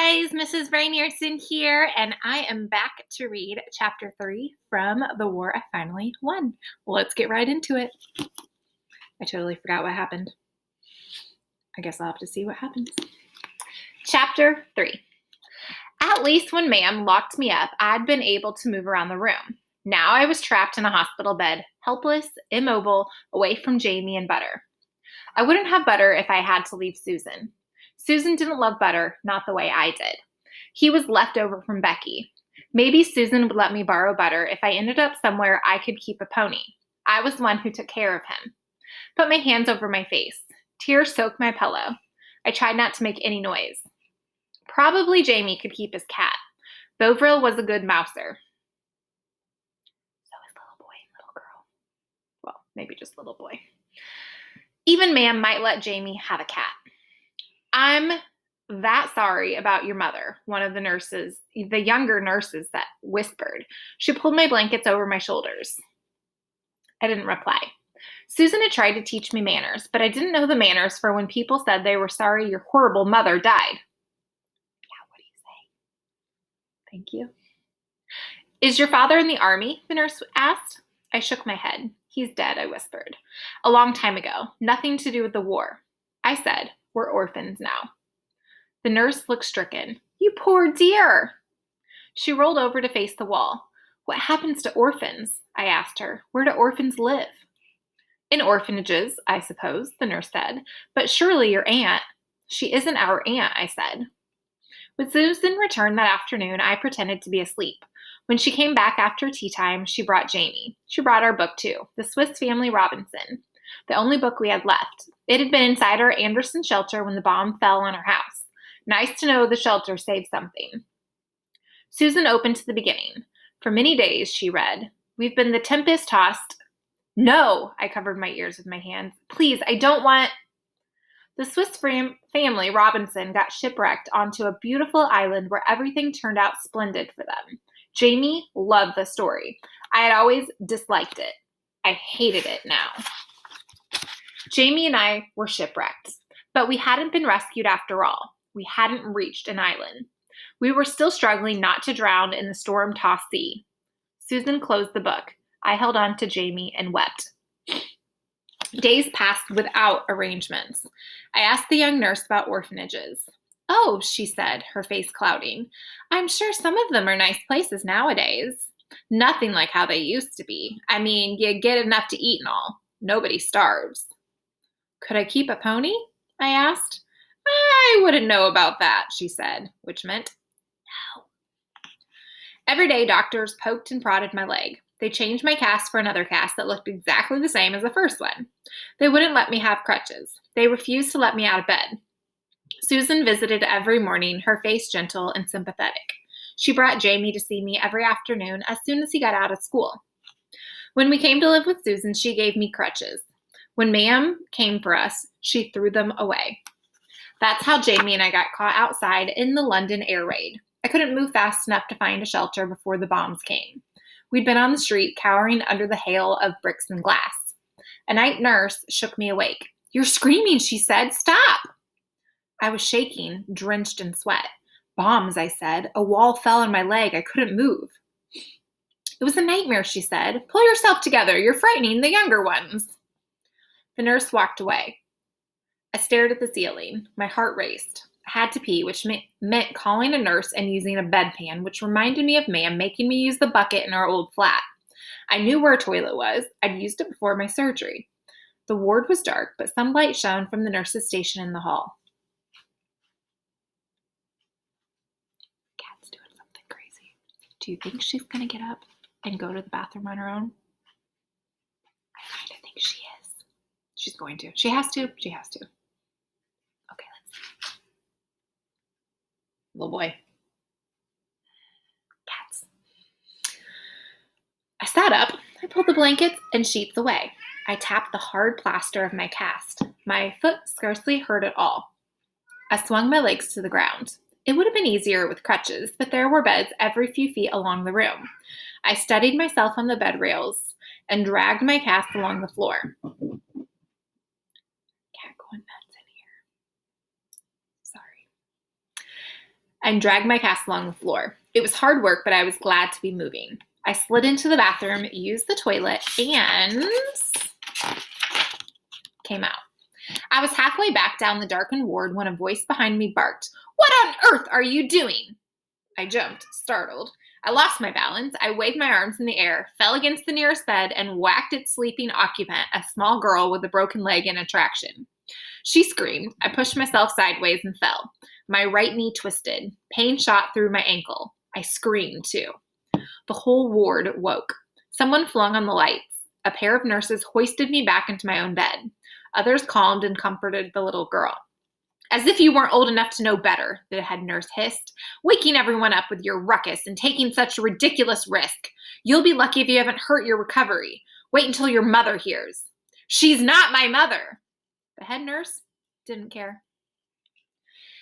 guys, Mrs. Rainierson here, and I am back to read Chapter 3 from The War I Finally Won. Let's get right into it. I totally forgot what happened. I guess I'll have to see what happens. Chapter 3. At least when Ma'am locked me up, I'd been able to move around the room. Now I was trapped in a hospital bed, helpless, immobile, away from Jamie and Butter. I wouldn't have Butter if I had to leave Susan. Susan didn't love Butter, not the way I did. He was left over from Becky. Maybe Susan would let me borrow Butter if I ended up somewhere I could keep a pony. I was the one who took care of him. Put my hands over my face. Tears soaked my pillow. I tried not to make any noise. Probably Jamie could keep his cat. Bovril was a good mouser. So is little boy and little girl. Well, maybe just little boy. Even Ma'am might let Jamie have a cat. I'm that sorry about your mother, one of the younger nurses that whispered. She pulled my blankets over my shoulders. I didn't reply. Susan had tried to teach me manners, but I didn't know the manners for when people said they were sorry your horrible mother died. Yeah, what do you say? Thank you. Is your father in the army? The nurse asked. I shook my head. He's dead, I whispered. A long time ago. Nothing to do with the war. I said, we're orphans now. The nurse looked stricken. You poor dear. She rolled over to face the wall. What happens to orphans? I asked her. Where do orphans live? In orphanages, I suppose, the nurse said. But surely your aunt. She isn't our aunt, I said. When Susan returned that afternoon, I pretended to be asleep. When she came back after tea time, she brought Jamie. She brought our book too, The Swiss Family Robinson, the only book we had left. It had been inside our Anderson shelter when the bomb fell on our house. Nice to know the shelter saved something. Susan opened to the beginning. For many days, she read, we've been the tempest-tossed. No, I covered my ears with my hands. Please, I don't want... The Swiss family Robinson got shipwrecked onto a beautiful island where everything turned out splendid for them. Jamie loved the story. I had always disliked it. I hated it now. Jamie and I were shipwrecked, but we hadn't been rescued after all. We hadn't reached an island. We were still struggling not to drown in the storm-tossed sea. Susan closed the book. I held on to Jamie and wept. Days passed without arrangements. I asked the young nurse about orphanages. Oh, she said, her face clouding. I'm sure some of them are nice places nowadays. Nothing like how they used to be. I mean, you get enough to eat and all. Nobody starves. Could I keep a pony? I asked. I wouldn't know about that, she said, which meant no. Every day, doctors poked and prodded my leg. They changed my cast for another cast that looked exactly the same as the first one. They wouldn't let me have crutches. They refused to let me out of bed. Susan visited every morning, her face gentle and sympathetic. She brought Jamie to see me every afternoon as soon as he got out of school. When we came to live with Susan, she gave me crutches. When Ma'am came for us, she threw them away. That's how Jamie and I got caught outside in the London air raid. I couldn't move fast enough to find a shelter before the bombs came. We'd been on the street, cowering under the hail of bricks and glass. A night nurse shook me awake. You're screaming, she said. Stop! I was shaking, drenched in sweat. Bombs, I said. A wall fell on my leg. I couldn't move. It was a nightmare, she said. Pull yourself together. You're frightening the younger ones. The nurse walked away. I stared at the ceiling. My heart raced. I had to pee, which meant calling a nurse and using a bedpan, which reminded me of Ma'am making me use the bucket in our old flat. I knew where a toilet was. I'd used it before my surgery. The ward was dark, but some light shone from the nurse's station in the hall. Cat's doing something crazy. Do you think she's going to get up and go to the bathroom on her own? I kind of think she is. She's going to. She has to. She has to. Okay, let's see. Little boy. Cats. I sat up. I pulled the blankets and sheets away. I tapped the hard plaster of my cast. My foot scarcely hurt at all. I swung my legs to the ground. It would have been easier with crutches, but there were beds every few feet along the room. I steadied myself on the bed rails and dragged my cast along the floor. Cat going nuts in here. Sorry. and dragged my cast along the floor. It was hard work, but I was glad to be moving. I slid into the bathroom, used the toilet, and came out. I was halfway back down the darkened ward when a voice behind me barked, "What on earth are you doing?" I jumped, startled. I lost my balance. I waved my arms in the air, fell against the nearest bed, and whacked its sleeping occupant, a small girl with a broken leg, in traction. She screamed. I pushed myself sideways and fell. My right knee twisted. Pain shot through my ankle. I screamed, too. The whole ward woke. Someone flung on the lights. A pair of nurses hoisted me back into my own bed. Others calmed and comforted the little girl. "As if you weren't old enough to know better," the head nurse hissed, "waking everyone up with your ruckus and taking such a ridiculous risk. You'll be lucky if you haven't hurt your recovery. Wait until your mother hears." "She's not my mother." The head nurse didn't care.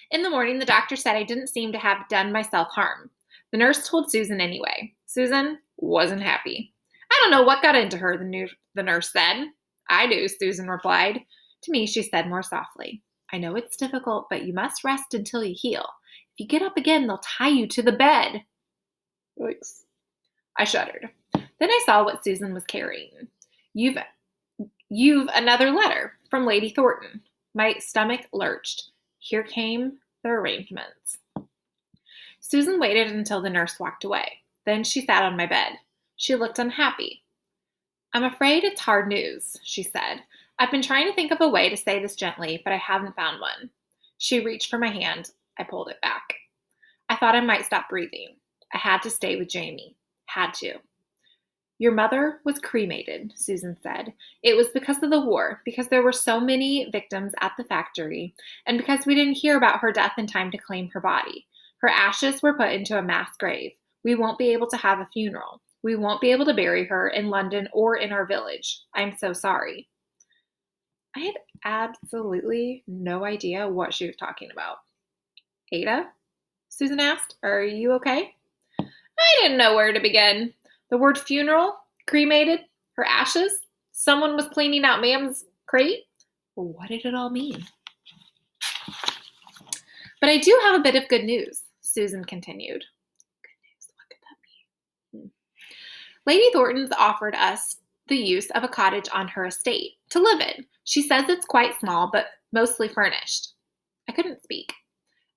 In the morning, the doctor said I didn't seem to have done myself harm. The nurse told Susan anyway. Susan wasn't happy. "I don't know what got into her," the nurse said. "I do," Susan replied. To me, she said more softly, "I know it's difficult, but you must rest until you heal. If you get up again, they'll tie you to the bed." Yikes. I shuddered. Then I saw what Susan was carrying. You've another letter from Lady Thornton." My stomach lurched. Here came the arrangements. Susan waited until the nurse walked away. Then she sat on my bed. She looked unhappy. "I'm afraid it's hard news," she said. "I've been trying to think of a way to say this gently, but I haven't found one." She reached for my hand. I pulled it back. I thought I might stop breathing. I had to stay with Jamie. Had to. "Your mother was cremated," Susan said. "It was because of the war, because there were so many victims at the factory, and because we didn't hear about her death in time to claim her body. Her ashes were put into a mass grave. We won't be able to have a funeral. We won't be able to bury her in London or in our village. I'm so sorry." I had absolutely no idea what she was talking about. "Ada?" Susan asked. "Are you okay?" I didn't know where to begin. The word funeral, cremated, her ashes, someone was cleaning out Mam's crate. Well, what did it all mean? "But I do have a bit of good news," Susan continued. Good news, what could that mean? "Lady Thornton's offered us the use of a cottage on her estate to live in. She says it's quite small, but mostly furnished." I couldn't speak.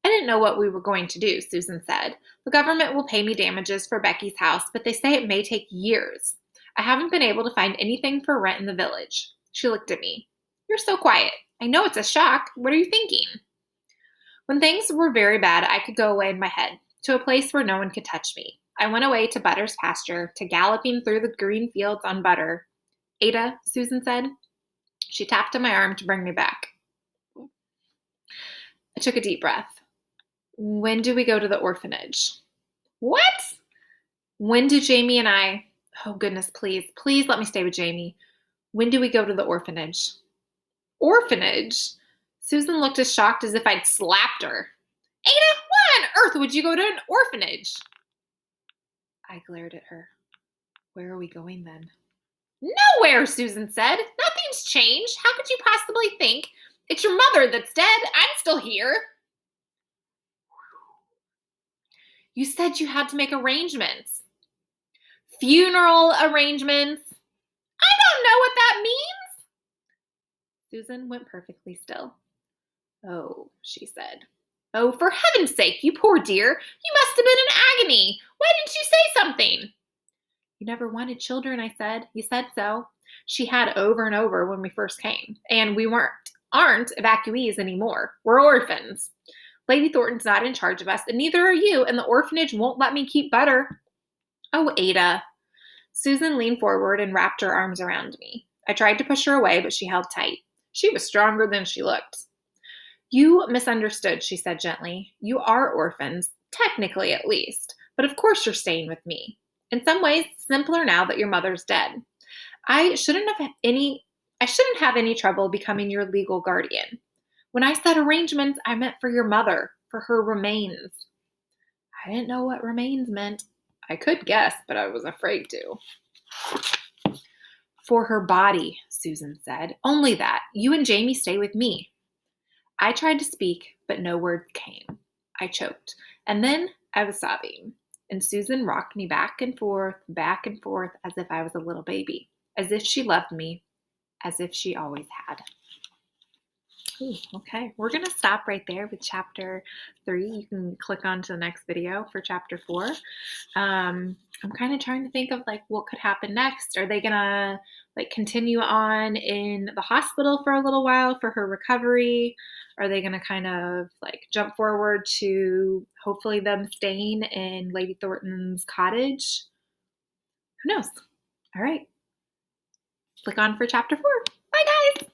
"I didn't know what we were going to do," Susan said. "The government will pay me damages for Becky's house, but they say it may take years. I haven't been able to find anything for rent in the village." She looked at me. "You're so quiet. I know it's a shock. What are you thinking?" "When things were very bad, I could go away in my head, to a place where no one could touch me. I went away to Butter's pasture, to galloping through the green fields on Butter." "Ada," Susan said. She tapped on my arm to bring me back. I took a deep breath. "When do we go to the orphanage?" "What?" "When do Jamie and I—" "Oh, goodness, please let me stay with Jamie. When do we go to the orphanage?" "Orphanage?" Susan looked as shocked as if I'd slapped her. "Ada, why on earth would you go to an orphanage?" I glared at her. "Where are we going then?" "Nowhere," Susan said. "Nothing's changed. How could you possibly think? It's your mother that's dead. I'm still here." "You said you had to make arrangements." "Funeral arrangements." "I don't know what that means." Susan went perfectly still. "Oh," she said. "Oh, for heaven's sake, you poor dear. You must have been in agony. Why didn't you say something?" "You never wanted children," I said. "You said so." She had over and over when we first came. "And we aren't evacuees anymore. We're orphans. Lady Thornton's not in charge of us, and neither are you, and the orphanage won't let me keep Butter." "Oh, Ada." Susan leaned forward and wrapped her arms around me. I tried to push her away, but she held tight. She was stronger than she looked. "You misunderstood," she said gently. "You are orphans, technically at least, but of course you're staying with me. In some ways, it's simpler now that your mother's dead. I shouldn't have any trouble becoming your legal guardian. When I said arrangements, I meant for your mother, for her remains." I didn't know what remains meant. I could guess, but I was afraid to. "For her body," Susan said. "Only that. You and Jamie stay with me." I tried to speak, but no words came. I choked. And then I was sobbing, and Susan rocked me back and forth, as if I was a little baby, as if she loved me, as if she always had. Ooh, okay, we're going to stop right there with chapter 3. You can click on to the next video for chapter 4. I'm kind of trying to think of like what could happen next. Are they going to like continue on in the hospital for a little while for her recovery? Are they going to kind of like jump forward to hopefully them staying in Lady Thornton's cottage? Who knows? All right. Click on for chapter 4. Bye, guys.